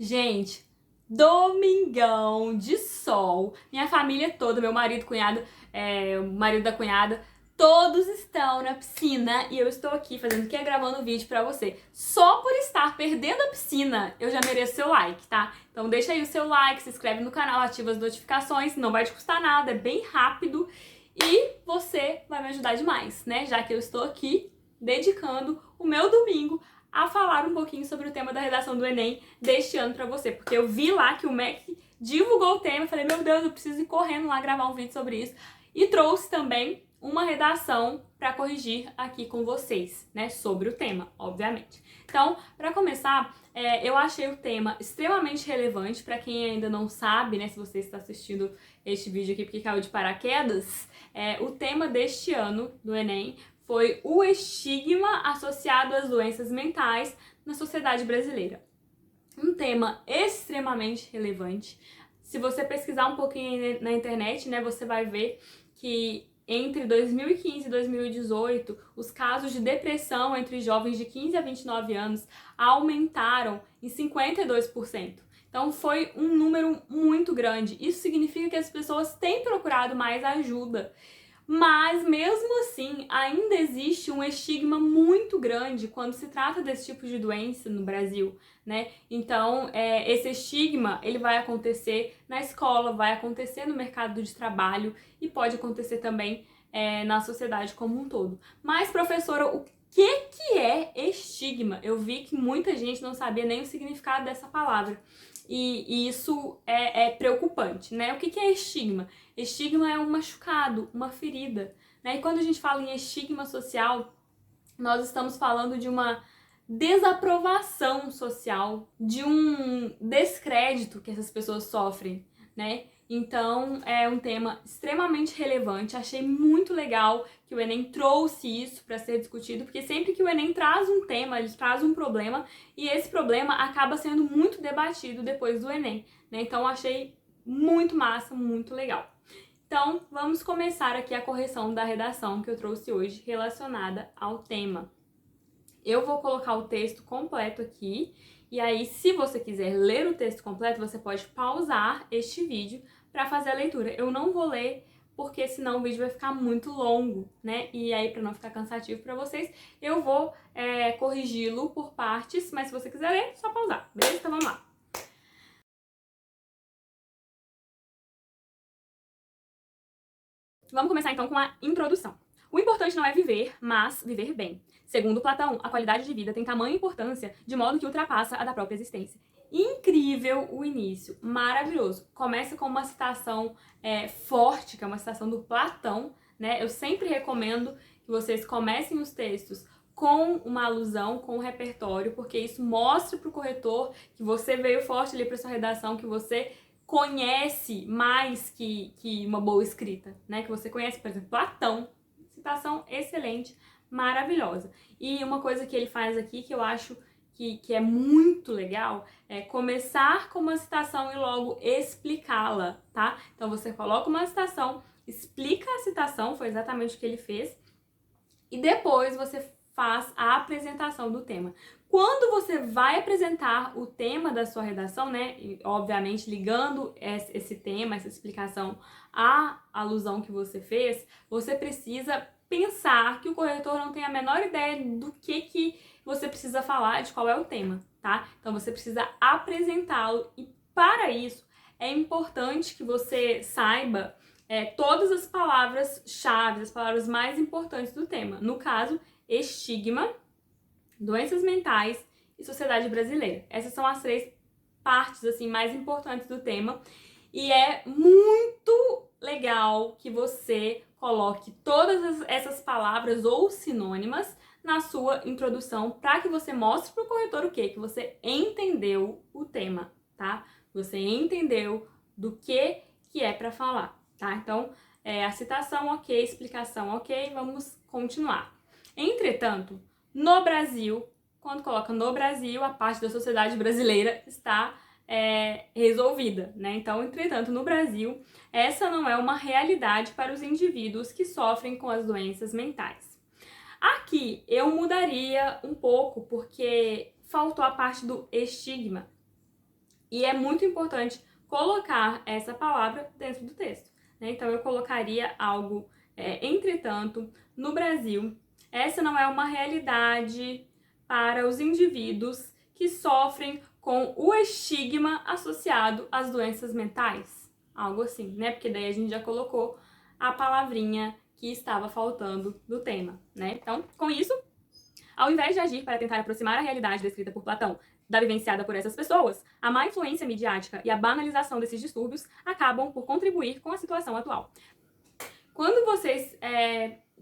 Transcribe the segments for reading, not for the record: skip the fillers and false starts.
Gente, domingão de sol. Minha família toda, meu marido, cunhado, o marido da cunhada, todos estão na piscina e eu estou aqui fazendo o que? Gravando vídeo pra você. Só por estar perdendo a piscina, eu já mereço seu like, tá? Então deixa aí o seu like, se inscreve no canal, ativa as notificações, não vai te custar nada, é bem rápido e você vai me ajudar demais, né? Já que eu estou aqui dedicando o meu domingo a falar um pouquinho sobre o tema da redação do Enem deste ano pra você, porque eu vi lá que o MEC divulgou o tema e falei, meu Deus, eu preciso ir correndo lá gravar um vídeo sobre isso, e trouxe também uma redação para corrigir aqui com vocês, né, sobre o tema, obviamente. Então, para começar, eu achei o tema extremamente relevante para quem ainda não sabe, né, se você está assistindo este vídeo aqui porque caiu de paraquedas, o tema deste ano do Enem foi o estigma associado às doenças mentais na sociedade brasileira. Um tema extremamente relevante. Se você pesquisar um pouquinho na internet, né, você vai ver que entre 2015 e 2018, os casos de depressão entre jovens de 15 a 29 anos aumentaram em 52%. Então foi um número muito grande. Isso significa que as pessoas têm procurado mais ajuda. Mas, mesmo assim, ainda existe um estigma muito grande quando se trata desse tipo de doença no Brasil, né? Então, esse estigma, ele vai acontecer na escola, vai acontecer no mercado de trabalho e pode acontecer também na sociedade como um todo. Mas, professora, o que é estigma? Eu vi que muita gente não sabia nem o significado dessa palavra. E isso é preocupante, né? O que é estigma? Estigma é um machucado, uma ferida, né? E quando a gente fala em estigma social, nós estamos falando de uma desaprovação social, de um descrédito que essas pessoas sofrem, né? Então, é um tema extremamente relevante. Achei muito legal que o Enem trouxe isso para ser discutido, porque sempre que o Enem traz um tema, ele traz um problema, e esse problema acaba sendo muito debatido depois do Enem, né? Então, achei muito massa, muito legal. Então, vamos começar aqui a correção da redação que eu trouxe hoje relacionada ao tema. Eu vou colocar o texto completo aqui, e aí, se você quiser ler o texto completo, você pode pausar este vídeo para fazer a leitura. Eu não vou ler, porque senão o vídeo vai ficar muito longo, né? E aí, para não ficar cansativo para vocês, eu vou corrigi-lo por partes, mas se você quiser ler, é só pausar, beleza? Então vamos lá. Vamos começar então com a introdução. O importante não é viver, mas viver bem. Segundo Platão, a qualidade de vida tem tamanha importância de modo que ultrapassa a da própria existência. Incrível o início, maravilhoso. Começa com uma citação forte, que é uma citação do Platão, né? Eu sempre recomendo que vocês comecem os textos com uma alusão, com um repertório, porque isso mostra para o corretor que você veio forte ali para sua redação, que você conhece mais que uma boa escrita, né? Que você conhece, por exemplo, Platão, citação excelente, maravilhosa. E uma coisa que ele faz aqui que eu acho que é muito legal é começar com uma citação e logo explicá-la, tá? Então você coloca uma citação, explica a citação, foi exatamente o que ele fez, e depois você faz a apresentação do tema. Quando você vai apresentar o tema da sua redação, né, e obviamente ligando esse tema, essa explicação à alusão que você fez, você precisa pensar que o corretor não tem a menor ideia do que você precisa falar, de qual é o tema, tá? Então você precisa apresentá-lo e para isso é importante que você saiba todas as palavras-chave, as palavras mais importantes do tema. No caso, estigma, doenças mentais e sociedade brasileira. Essas são as três partes assim mais importantes do tema. E é muito legal que você coloque todas essas palavras ou sinônimas na sua introdução para que você mostre para o corretor o quê? Que você entendeu o tema, tá? Você entendeu do que é para falar, tá? Então, a citação ok, explicação ok, vamos continuar. Entretanto, no Brasil, quando coloca no Brasil, a parte da sociedade brasileira está resolvida, né? Então, entretanto, no Brasil, essa não é uma realidade para os indivíduos que sofrem com as doenças mentais. Aqui eu mudaria um pouco, porque faltou a parte do estigma. E é muito importante colocar essa palavra dentro do texto, né? Então eu colocaria algo, entretanto, no Brasil, essa não é uma realidade para os indivíduos que sofrem com o estigma associado às doenças mentais. Algo assim, né? Porque daí a gente já colocou a palavrinha que estava faltando do tema, né? Então, com isso, ao invés de agir para tentar aproximar a realidade descrita por Platão da vivenciada por essas pessoas, a má influência midiática e a banalização desses distúrbios acabam por contribuir com a situação atual. Quando vocês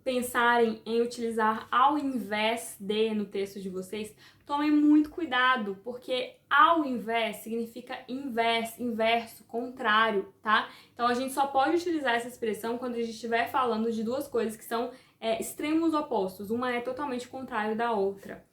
pensarem em utilizar ao invés de no texto de vocês, tomem muito cuidado, porque ao invés significa inverso, contrário, tá? Então a gente só pode utilizar essa expressão quando a gente estiver falando de duas coisas que são extremos opostos, uma é totalmente contrário da outra.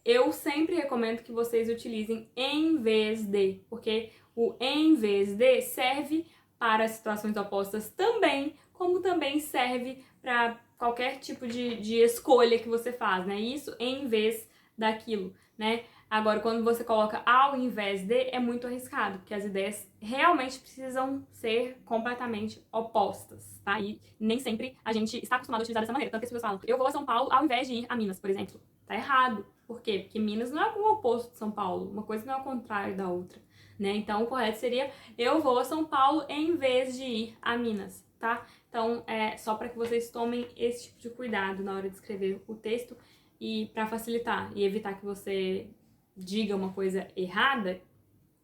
Eu sempre recomendo que vocês utilizem em vez de, porque o em vez de serve para situações opostas também, como também serve para qualquer tipo de escolha que você faz, né? Isso em vez daquilo, né? Agora, quando você coloca ao invés de, é muito arriscado, porque as ideias realmente precisam ser completamente opostas, tá? E nem sempre a gente está acostumado a utilizar dessa maneira. Tanto que as pessoas falam, eu vou a São Paulo ao invés de ir a Minas, por exemplo. Tá errado. Por quê? Porque Minas não é o oposto de São Paulo. Uma coisa não é o contrário da outra, né? Então, o correto seria, eu vou a São Paulo em vez de ir a Minas, tá? Então, só para que vocês tomem esse tipo de cuidado na hora de escrever o texto e para facilitar e evitar que você diga uma coisa errada,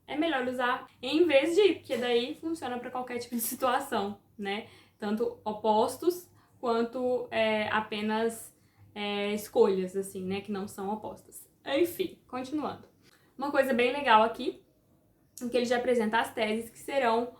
é melhor usar em vez de, porque daí funciona para qualquer tipo de situação, né? Tanto opostos quanto apenas escolhas, assim, né? Que não são opostas. Enfim, continuando. Uma coisa bem legal aqui é que ele já apresenta as teses que serão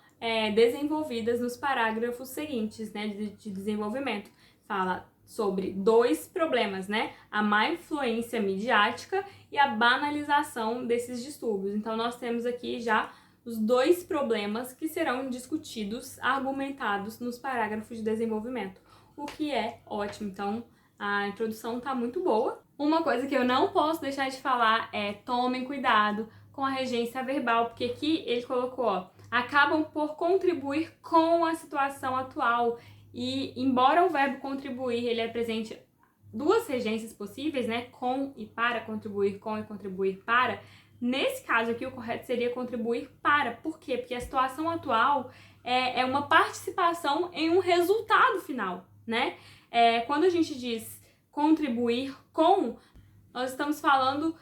desenvolvidas nos parágrafos seguintes, né? De desenvolvimento. Fala sobre dois problemas, né? A má influência midiática e a banalização desses distúrbios. Então, nós temos aqui já os dois problemas que serão discutidos, argumentados nos parágrafos de desenvolvimento, o que é ótimo. Então, a introdução tá muito boa. Uma coisa que eu não posso deixar de falar é tomem cuidado com a regência verbal, porque aqui ele colocou, ó, acabam por contribuir com a situação atual. E embora o verbo contribuir ele apresente duas regências possíveis, né, com e para, contribuir com e contribuir para, nesse caso aqui o correto seria contribuir para. Por quê? Porque a situação atual é uma participação em um resultado final, né? Quando a gente diz contribuir com, nós estamos falando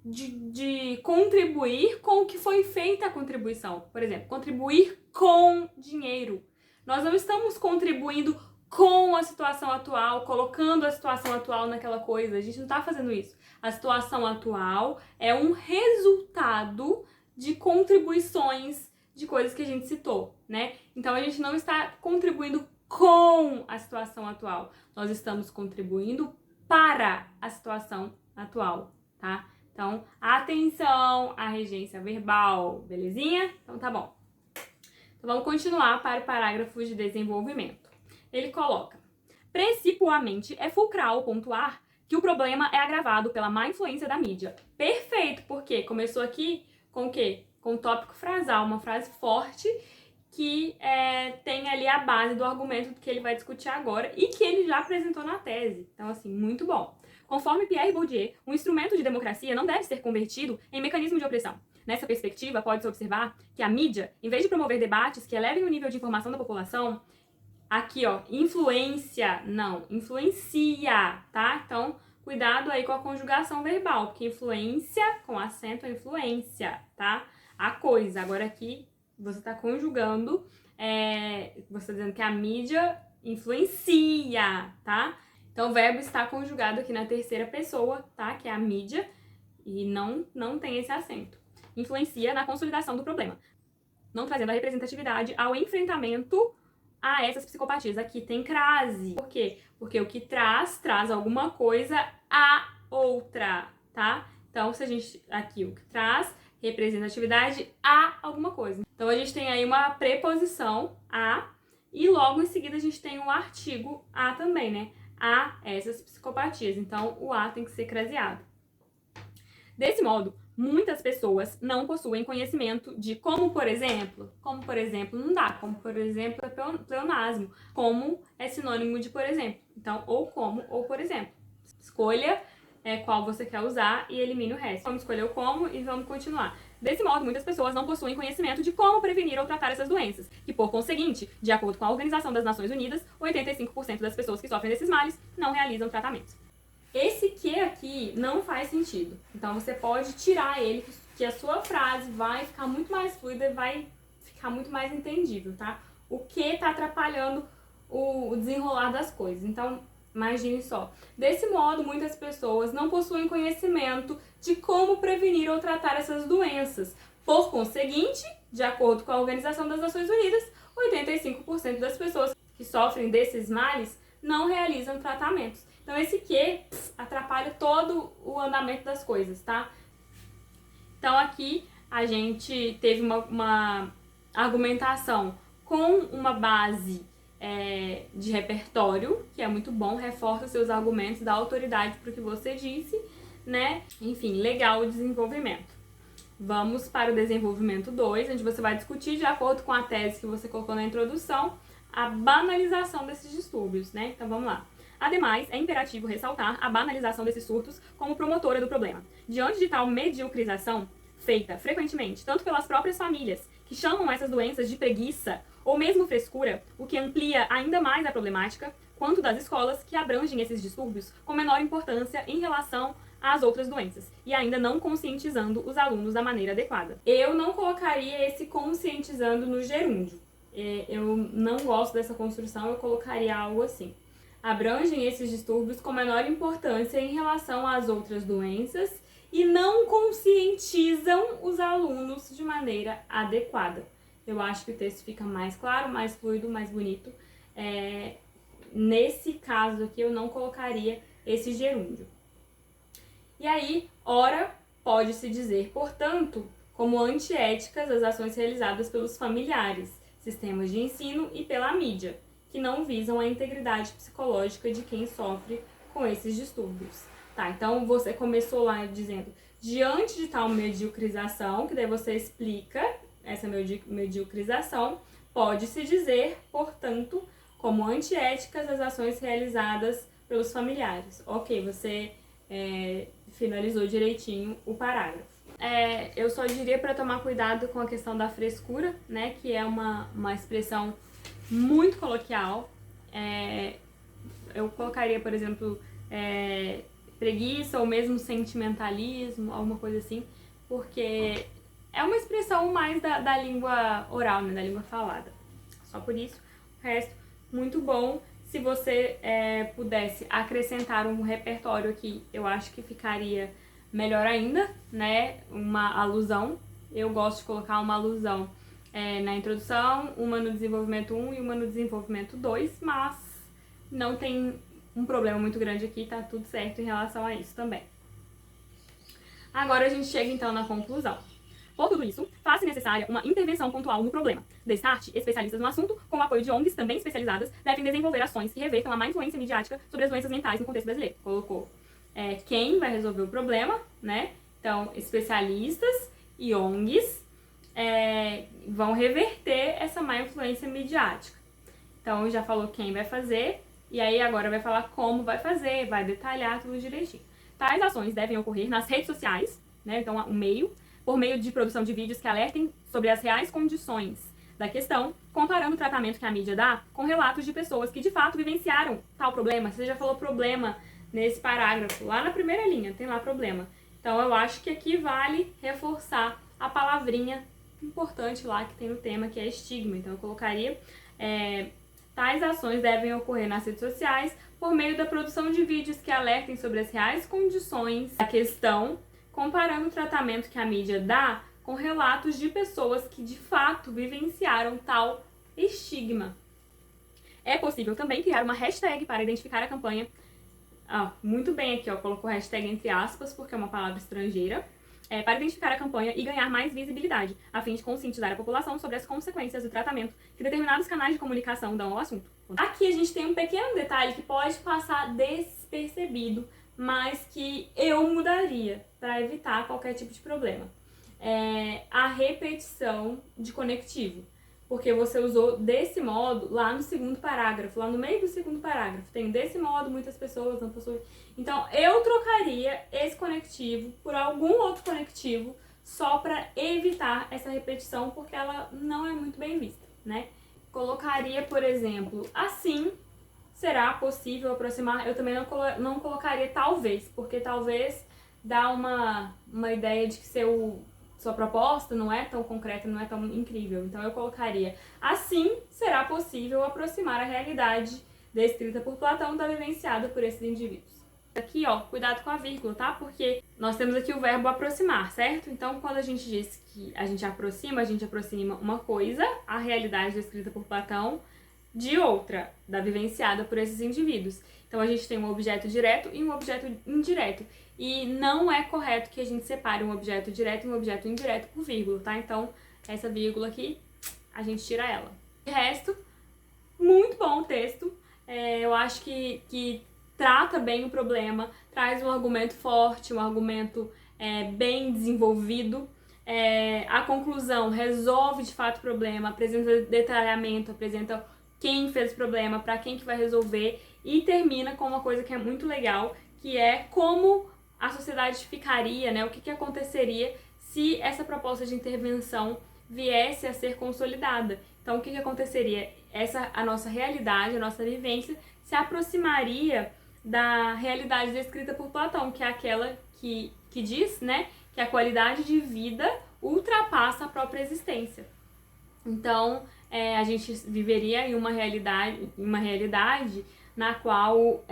de contribuir com o que foi feita a contribuição. Por exemplo, contribuir com dinheiro. Nós não estamos contribuindo com a situação atual, colocando a situação atual naquela coisa. A gente não está fazendo isso. A situação atual é um resultado de contribuições de coisas que a gente citou, né? Então a gente não está contribuindo com a situação atual. Nós estamos contribuindo para a situação atual, tá? Então, atenção à regência verbal, belezinha? Então tá bom. Então vamos continuar para o parágrafo de desenvolvimento. Ele coloca: principalmente é fulcral pontuar que o problema é agravado pela má influência da mídia. Perfeito, porque começou aqui com o quê? Com o tópico frasal, uma frase forte que tem ali a base do argumento que ele vai discutir agora e que ele já apresentou na tese. Então, assim, muito bom. Conforme Pierre Bourdieu, um instrumento de democracia não deve ser convertido em mecanismo de opressão. Nessa perspectiva, pode-se observar que a mídia, em vez de promover debates que elevem o nível de informação da população, aqui, ó, influencia, não, influencia, tá? Então, cuidado aí com a conjugação verbal, porque influência, com acento, é influência, tá? A coisa. Agora aqui, você está conjugando, você está dizendo que a mídia influencia, tá? Então, o verbo está conjugado aqui na terceira pessoa, tá? Que é a mídia, e não tem esse acento. Influencia na consolidação do problema, não trazendo a representatividade ao enfrentamento a essas psicopatias. Aqui tem crase. Por quê? Porque o que traz alguma coisa a outra, tá? Então, se a gente... Aqui, o que traz representatividade a alguma coisa. Então, a gente tem aí uma preposição a e logo em seguida a gente tem um artigo a também, né? A essas psicopatias. Então, o a tem que ser craseado. Desse modo, Muitas pessoas não possuem conhecimento de como, por exemplo, não dá, como, por exemplo, é pleonasmo, como é sinônimo de por exemplo. Então, ou como, ou por exemplo. Escolha qual você quer usar e elimine o resto. Vamos escolher o como e vamos continuar. Desse modo, muitas pessoas não possuem conhecimento de como prevenir ou tratar essas doenças, e por conseguinte, de acordo com a Organização das Nações Unidas, 85% das pessoas que sofrem desses males não realizam tratamento. Esse que aqui não faz sentido. Então você pode tirar ele, que a sua frase vai ficar muito mais fluida e vai ficar muito mais entendível, tá? O que tá atrapalhando o desenrolar das coisas. Então, imagine só. Desse modo, muitas pessoas não possuem conhecimento de como prevenir ou tratar essas doenças. Por conseguinte, de acordo com a Organização das Nações Unidas, 85% das pessoas que sofrem desses males não realizam tratamentos. Então esse que atrapalha todo o andamento das coisas, tá? Então aqui a gente teve uma argumentação com uma base de repertório, que é muito bom, reforça seus argumentos, dá autoridade para o que você disse, né? Enfim, legal o desenvolvimento. Vamos para o desenvolvimento 2, onde você vai discutir, de acordo com a tese que você colocou na introdução, a banalização desses distúrbios, né? Então vamos lá. Ademais, é imperativo ressaltar a banalização desses surtos como promotora do problema. Diante de tal mediocrização, feita frequentemente tanto pelas próprias famílias, que chamam essas doenças de preguiça ou mesmo frescura, o que amplia ainda mais a problemática, quanto das escolas que abrangem esses distúrbios com menor importância em relação às outras doenças, e ainda não conscientizando os alunos da maneira adequada. Eu não colocaria esse conscientizando no gerúndio. Eu não gosto dessa construção, eu colocaria algo assim. Abrangem esses distúrbios com menor importância em relação às outras doenças e não conscientizam os alunos de maneira adequada. Eu acho que o texto fica mais claro, mais fluido, mais bonito. Nesse caso aqui, eu não colocaria esse gerúndio. E aí, ora, pode-se dizer, portanto, como antiéticas as ações realizadas pelos familiares, sistemas de ensino e pela mídia, que não visam a integridade psicológica de quem sofre com esses distúrbios. Tá, então você começou lá dizendo, diante de tal mediocrização, que daí você explica essa mediocrização, pode-se dizer, portanto, como antiéticas as ações realizadas pelos familiares. Ok, você finalizou direitinho o parágrafo. Eu só diria para tomar cuidado com a questão da frescura, né, que é uma expressão muito coloquial. Eu colocaria, por exemplo, preguiça ou mesmo sentimentalismo, alguma coisa assim, porque é uma expressão mais da língua oral, né, da língua falada. Só por isso, o resto, muito bom. Se você pudesse acrescentar um repertório aqui, eu acho que ficaria melhor ainda, né, uma alusão. Eu gosto de colocar uma alusão na introdução, uma no desenvolvimento 1 e uma no desenvolvimento 2, mas não tem um problema muito grande aqui, tá tudo certo em relação a isso também. Agora a gente chega então na conclusão. Por tudo isso, faz-se necessária uma intervenção pontual no problema. Destarte, especialistas no assunto, com o apoio de ONGs também especializadas, devem desenvolver ações que revertam a má influência midiática sobre as doenças mentais no contexto brasileiro. Colocou quem vai resolver o problema, né? Então, especialistas e ONGs vão reverter essa má influência midiática. Então, já falou quem vai fazer, e aí agora vai falar como vai fazer, vai detalhar tudo direitinho. Tais ações devem ocorrer nas redes sociais, né? Então, o meio, por meio de produção de vídeos que alertem sobre as reais condições da questão, comparando o tratamento que a mídia dá com relatos de pessoas que de fato vivenciaram tal problema. Você já falou problema nesse parágrafo, lá na primeira linha, tem lá problema. Então eu acho que aqui vale reforçar a palavrinha importante lá que tem no tema, que é estigma. Então eu colocaria, tais ações devem ocorrer nas redes sociais por meio da produção de vídeos que alertem sobre as reais condições da questão, comparando o tratamento que a mídia dá com relatos de pessoas que de fato vivenciaram tal estigma. É possível também criar uma hashtag para identificar a campanha. Muito bem aqui, colocou hashtag entre aspas, porque é uma palavra estrangeira, para identificar a campanha e ganhar mais visibilidade, a fim de conscientizar a população sobre as consequências do tratamento que determinados canais de comunicação dão ao assunto. Aqui a gente tem um pequeno detalhe que pode passar despercebido, mas que eu mudaria para evitar qualquer tipo de problema. A repetição de conectivo, porque você usou desse modo lá no segundo parágrafo, lá no meio do segundo parágrafo, tem desse modo, muitas pessoas não possuem. Então eu trocaria esse conectivo por algum outro conectivo só para evitar essa repetição, porque ela não é muito bem vista, né? Colocaria, por exemplo, assim, será possível aproximar? Eu também não colocaria talvez, porque talvez dá uma ideia de que sua proposta não é tão concreta, não é tão incrível. Então eu colocaria, assim será possível aproximar a realidade descrita por Platão da vivenciada por esses indivíduos. Aqui, ó, cuidado com a vírgula, tá? Porque nós temos aqui o verbo aproximar, certo? Então, quando a gente diz que a gente aproxima uma coisa, a realidade descrita por Platão, de outra, da vivenciada por esses indivíduos. Então, a gente tem um objeto direto e um objeto indireto. E não é correto que a gente separe um objeto direto e um objeto indireto por vírgula, tá? Então, essa vírgula aqui, a gente tira ela. De resto, muito bom o texto. Eu acho que trata bem o problema, traz um argumento forte, um argumento bem desenvolvido. A conclusão resolve de fato o problema, apresenta detalhamento, apresenta quem fez o problema, para quem que vai resolver, e termina com uma coisa que é muito legal, que é como a sociedade ficaria, né? O que aconteceria se essa proposta de intervenção viesse a ser consolidada. Então, o que aconteceria? A nossa realidade, a nossa vivência, se aproximaria da realidade descrita por Platão, que é aquela que diz, né, que a qualidade de vida ultrapassa a própria existência. Então, a gente viveria em uma realidade na qual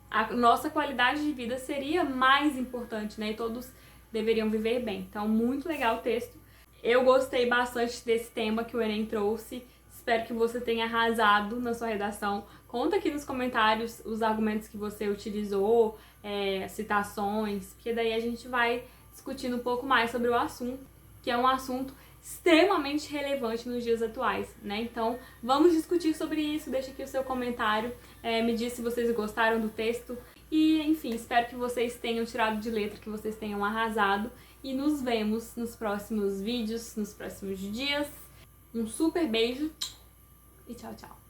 a nossa qualidade de vida seria mais importante, né? E todos deveriam viver bem. Então, muito legal o texto. Eu gostei bastante desse tema que o Enem trouxe. Espero que você tenha arrasado na sua redação. Conta aqui nos comentários os argumentos que você utilizou, citações, porque daí a gente vai discutindo um pouco mais sobre o assunto, que é um assunto extremamente relevante nos dias atuais, né? Então, vamos discutir sobre isso. Deixa aqui o seu comentário, me diz se vocês gostaram do texto. E, enfim, espero que vocês tenham tirado de letra, que vocês tenham arrasado. E nos vemos nos próximos vídeos, nos próximos dias. Um super beijo e tchau, tchau!